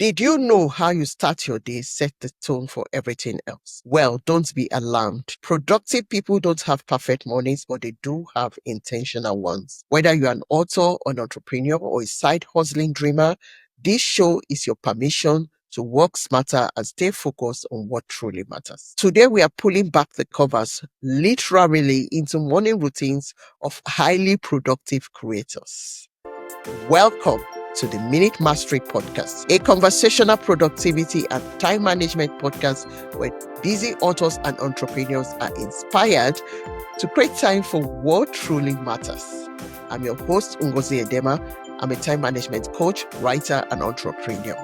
Did you know how you start your day set the tone for everything else? Well, don't be alarmed. Productive people don't have perfect mornings, but they do have intentional ones. Whether you're an author, an entrepreneur, or a side hustling dreamer, this show is your permission to work smarter and stay focused on what truly matters. Today, we are pulling back the covers literally into morning routines of highly productive creators. Welcome to the Minute Mastery Podcast, a conversational productivity and time management podcast where busy authors and entrepreneurs are inspired to create time for what truly matters. I'm your host, Ngozi Edema. I'm a time management coach, writer, and entrepreneur.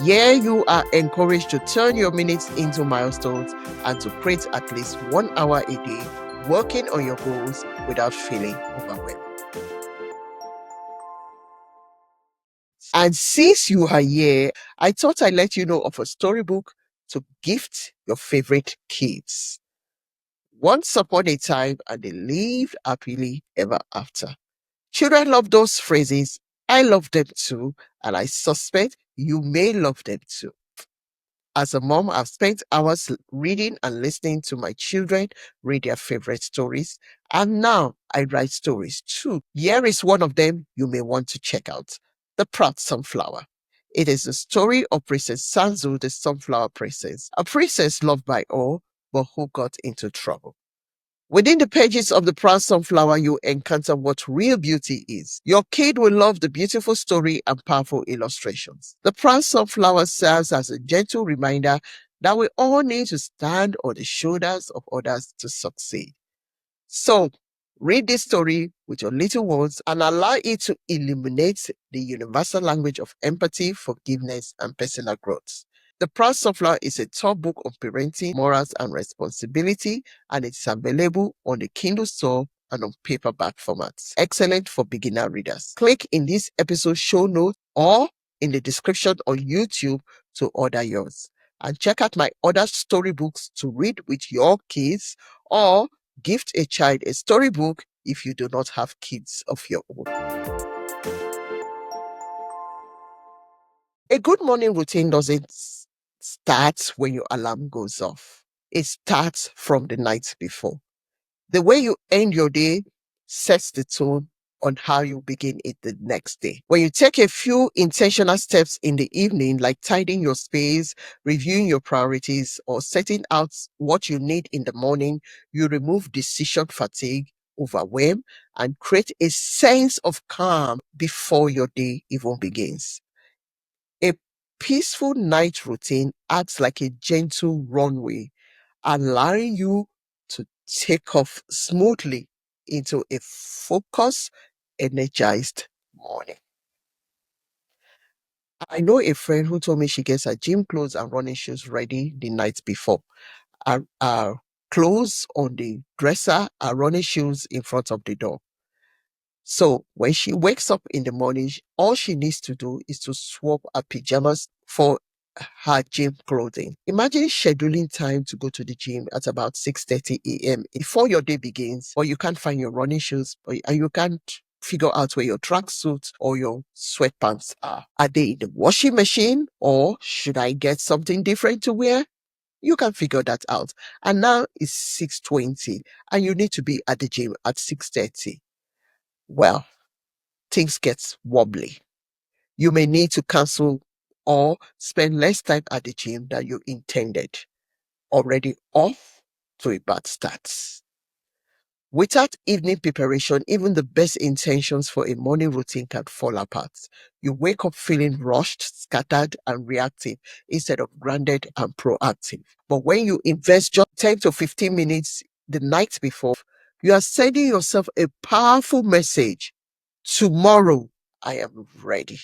Here you are encouraged to turn your minutes into milestones and to create at least 1 hour a day working on your goals without feeling overwhelmed. And since you are here, I thought I'd let you know of a storybook to gift your favorite kids. Once upon a time, and they lived happily ever after. Children love those phrases. I love them too, and I suspect you may love them too. As a mom, I've spent hours reading and listening to my children read their favorite stories, and now I write stories too. Here is one of them you may want to check out. The Proud Sunflower. It is the story of Princess Sanzu, the sunflower princess, a princess loved by all, but who got into trouble. Within the pages of The Proud Sunflower, you encounter what real beauty is. Your kid will love the beautiful story and powerful illustrations. The Proud Sunflower serves as a gentle reminder that we all need to stand on the shoulders of others to succeed. So, read this story with your little ones and allow it to illuminate the universal language of empathy, forgiveness, and personal growth. The Proud Sunflower is a top book on parenting, morals, and responsibility, and it's available on the Kindle store and on paperback formats. Excellent for beginner readers. Click in this episode show notes or in the description on YouTube to order yours. And check out my other storybooks to read with your kids, or gift a child a storybook if you do not have kids of your own. A good morning routine doesn't start when your alarm goes off. It starts from the night before. The way you end your day sets the tone on how you begin it the next day. When you take a few intentional steps in the evening, like tidying your space, reviewing your priorities, or setting out what you need in the morning, you remove decision fatigue, overwhelm, and create a sense of calm before your day even begins. A peaceful night routine acts like a gentle runway, allowing you to take off smoothly into a focused, energized morning. I know a friend who told me she gets her gym clothes and running shoes ready the night before. Her clothes on the dresser, her running shoes in front of the door. So when she wakes up in the morning, all she needs to do is to swap her pajamas for her gym clothing. Imagine scheduling time to go to the gym at about 6:30 a.m. before your day begins, or you can't find your running shoes, and you can't figure out where your tracksuit or your sweatpants are. Are they in the washing machine, or should I get something different to wear? You can figure that out. And now it's 6:20, and you need to be at the gym at 6:30. Well, things get wobbly. You may need to cancel or spend less time at the gym than you intended. Already off to a bad start. Without evening preparation, even the best intentions for a morning routine can fall apart. You wake up feeling rushed, scattered, and reactive instead of grounded and proactive. But when you invest just 10 to 15 minutes the night before, you are sending yourself a powerful message. Tomorrow, I am ready.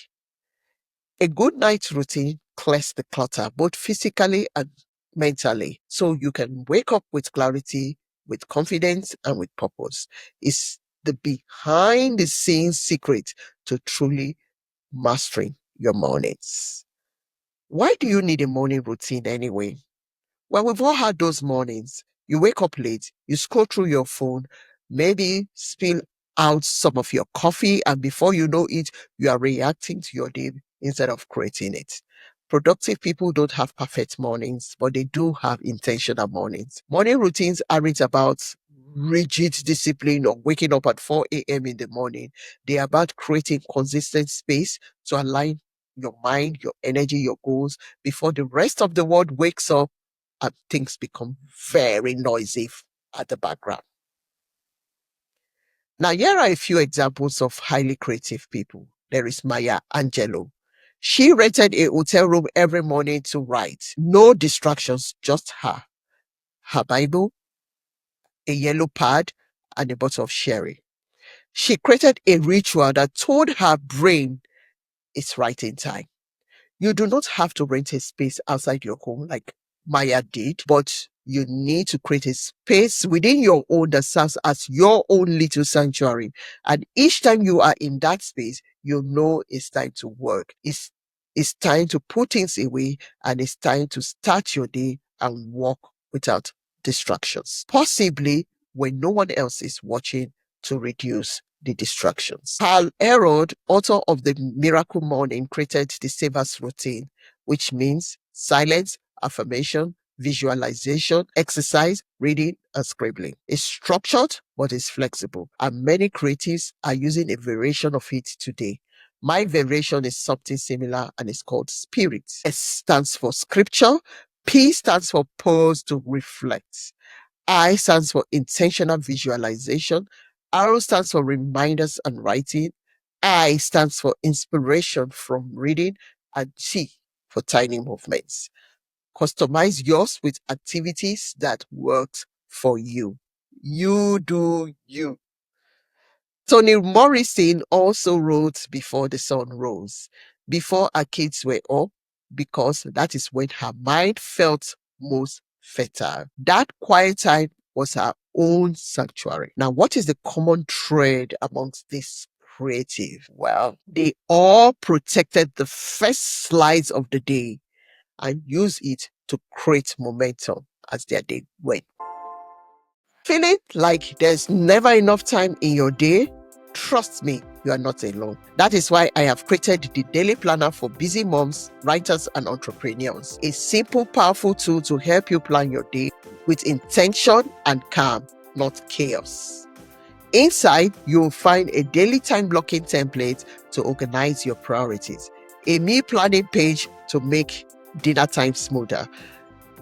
A good night routine clears the clutter, both physically and mentally, so you can wake up with clarity, with confidence, and with purpose. It's the behind the scenes secret to truly mastering your mornings. Why do you need a morning routine anyway? Well, we've all had those mornings. You wake up late, you scroll through your phone, maybe spill out some of your coffee, and before you know it, you are reacting to your day instead of creating it. Productive people don't have perfect mornings, but they do have intentional mornings. Morning routines aren't about rigid discipline or waking up at 4 a.m. in the morning. They're about creating consistent space to align your mind, your energy, your goals before the rest of the world wakes up and things become very noisy at the background. Now, here are a few examples of highly creative people. There is Maya Angelou. She rented a hotel room every morning to write. No distractions, just her Bible, a yellow pad, and a bottle of sherry. She created a ritual that told her brain it's writing time. You do not have to rent a space outside your home like Maya did, but you need to create a space within your own that serves as your own little sanctuary. And each time you are in that space, you know it's time to work. It's time to put things away, and it's time to start your day and walk without distractions. Possibly when no one else is watching, to reduce the distractions. Carl Herod, author of The Miracle Morning, created the Savers routine, which means silence, affirmation, visualization, exercise, reading, and scribbling. It's structured, but it's flexible. And many creatives are using a variation of it today. My variation is something similar, and it's called Spirit. S stands for scripture. P stands for pause to reflect. I stands for intentional visualization. R stands for reminders and writing. I stands for inspiration from reading. And T for tiny movements. Customize yours with activities that worked for you. You do you. Toni Morrison also wrote Before the Sun Rose, before our kids were up, because that is when her mind felt most fertile. That quiet time was her own sanctuary. Now, what is the common thread amongst this creative? Well, they all protected the first slides of the day and used it to create momentum as their day went. Feeling like there's never enough time in your day? Trust me, you are not alone. That is why I have created the Daily Planner for busy moms, writers, and entrepreneurs. A simple, powerful tool to help you plan your day with intention and calm, not chaos. Inside, you'll find a daily time blocking template to organize your priorities, a meal planning page to make dinner time smoother,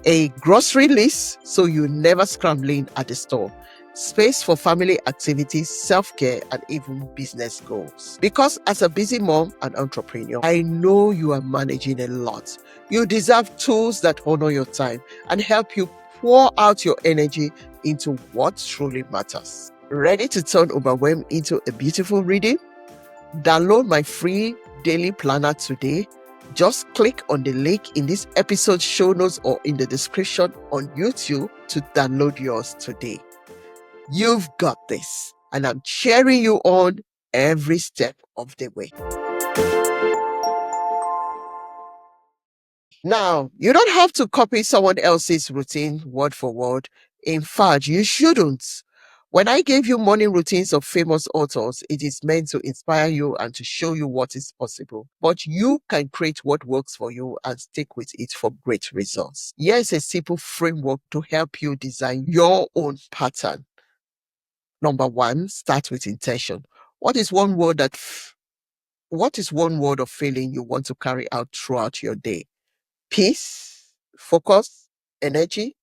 a grocery list so you're never scrambling at the store, space for family activities, self-care, and even business goals. Because as a busy mom and entrepreneur, I know you are managing a lot. You deserve tools that honor your time and help you pour out your energy into what truly matters. Ready to turn overwhelm into a beautiful reading? Download my free daily planner today. Just click on the link in this episode's show notes or in the description on YouTube to download yours today. You've got this, and I'm cheering you on every step of the way. Now, you don't have to copy someone else's routine word for word. In fact, you shouldn't. When I gave you morning routines of famous authors, it is meant to inspire you and to show you what is possible. But you can create what works for you and stick with it for great results. Here's a simple framework to help you design your own pattern. Number one, start with intention. What is one word of feeling you want to carry out throughout your day? Peace, focus, energy.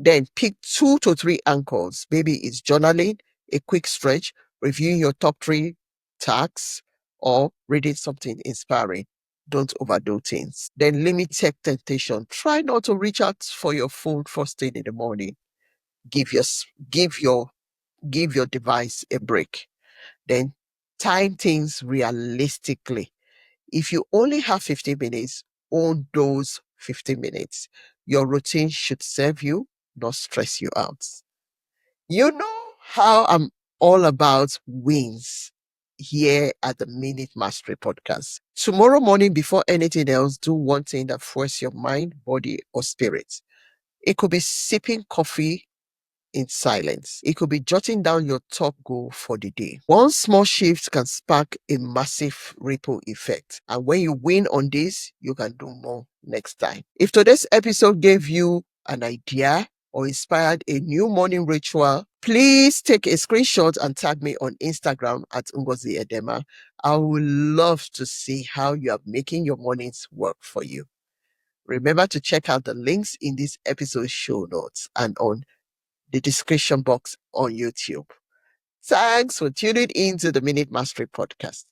Then pick 2 to 3 anchors. Maybe it's journaling, a quick stretch, reviewing your top 3 tasks, or reading something inspiring. Don't overdo things. Then limit tech temptation. Try not to reach out for your phone first thing in the morning. Give your give your give your device a break. Then time things realistically. If you only have 50 minutes, own those 50 minutes. Your routine should serve you, not stress you out. You know how I'm all about wins here at the Minute Mastery Podcast. Tomorrow morning, before anything else, do one thing that fuels your mind, body, or spirit. It could be sipping coffee in silence. It could be jotting down your top goal for the day. One small shift can spark a massive ripple effect. And when you win on this, you can do more next time. If today's episode gave you an idea or inspired a new morning ritual, please take a screenshot and tag me on Instagram at Ngozi Edema. I would love to see how you are making your mornings work for you. Remember to check out the links in this episode's show notes and on the description box on YouTube. Thanks for tuning in to the Minute Mastery Podcast.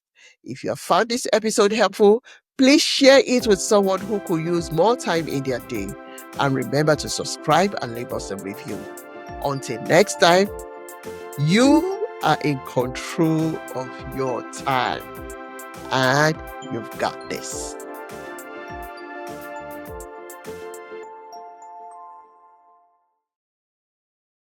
If you have found this episode helpful, please share it with someone who could use more time in their day. And remember to subscribe and leave us a review. Until next time, you are in control of your time and you've got this.